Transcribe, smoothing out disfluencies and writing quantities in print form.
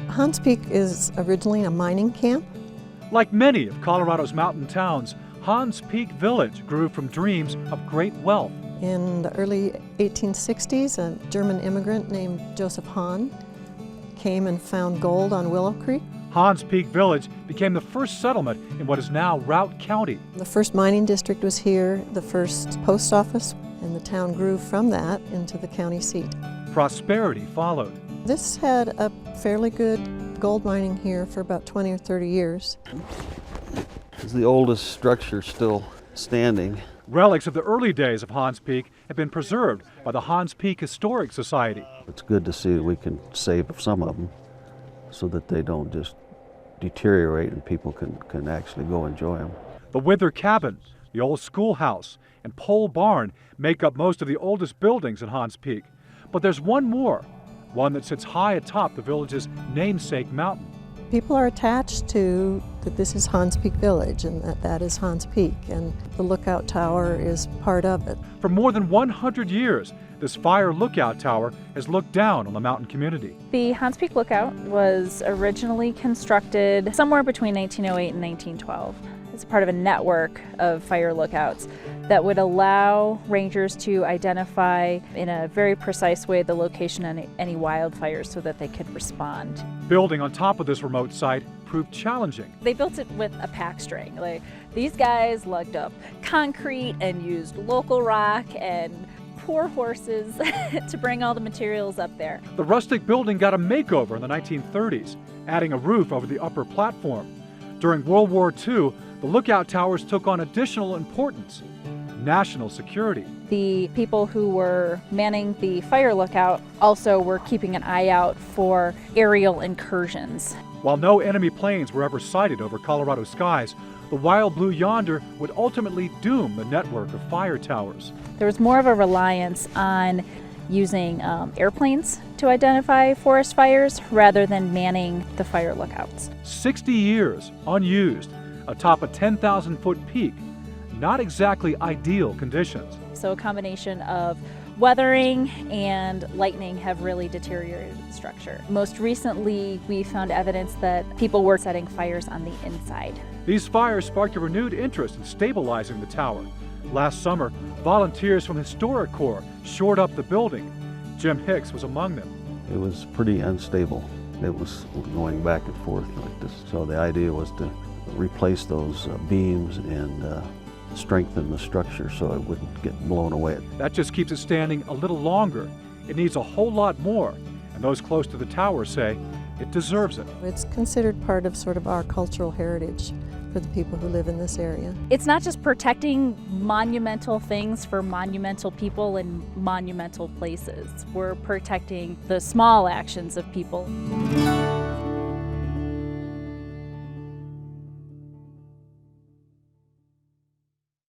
Hahns Peak is originally a mining camp. Like many of Colorado's mountain towns, Hahns Peak Village grew from dreams of great wealth. In the early 1860s, a German immigrant named Joseph Hahn came and found gold on Willow Creek. Hahns Peak Village became the first settlement in what is now Routt County. The first mining district was here, the first post office, and the town grew from that into the county seat. Prosperity followed. This had a fairly good gold mining here for about 20 or 30 years. It's the oldest structure still standing. Relics of the early days of Hahns Peak have been preserved by the Hahns Peak Historic Society. It's good to see that we can save some of them so that they don't just deteriorate and people can actually go enjoy them. The Wither Cabin, the old schoolhouse, and Pole Barn make up most of the oldest buildings in Hahns Peak. But there's one more, one that sits high atop the village's namesake mountain. People are attached to that this is Hahns Peak Village and that is Hahns Peak, and the lookout tower is part of it. For more than 100 years, this fire lookout tower has looked down on the mountain community. The Hahns Peak Lookout was originally constructed somewhere between 1908 and 1912. It's part of a network of fire lookouts that would allow rangers to identify in a very precise way the location of any wildfires so that they could respond. Building on top of this remote site proved challenging. They built it with a pack string. Like, these guys lugged up concrete and used local rock and poor horses to bring all the materials up there. The rustic building got a makeover in the 1930s, adding a roof over the upper platform. During World War II, the lookout towers took on additional importance: national security. The people who were manning the fire lookout also were keeping an eye out for aerial incursions. While no enemy planes were ever sighted over Colorado skies, the wild blue yonder would ultimately doom the network of fire towers. There was more of a reliance on using airplanes to identify forest fires rather than manning the fire lookouts. 60 years unused, atop a 10,000-foot peak. Not exactly ideal conditions. So a combination of weathering and lightning have really deteriorated the structure. Most recently, we found evidence that people were setting fires on the inside. These fires sparked a renewed interest in stabilizing the tower. Last summer, volunteers from Historic Corps shored up the building. Jim Hicks was among them. It was pretty unstable. It was going back and forth like this. So the idea was to replace those beams and strengthen the structure so it wouldn't get blown away. That just keeps it standing a little longer. It needs a whole lot more, and those close to the tower say it deserves it. It's considered part of sort of our cultural heritage for the people who live in this area. It's not just protecting monumental things for monumental people in monumental places. We're protecting the small actions of people.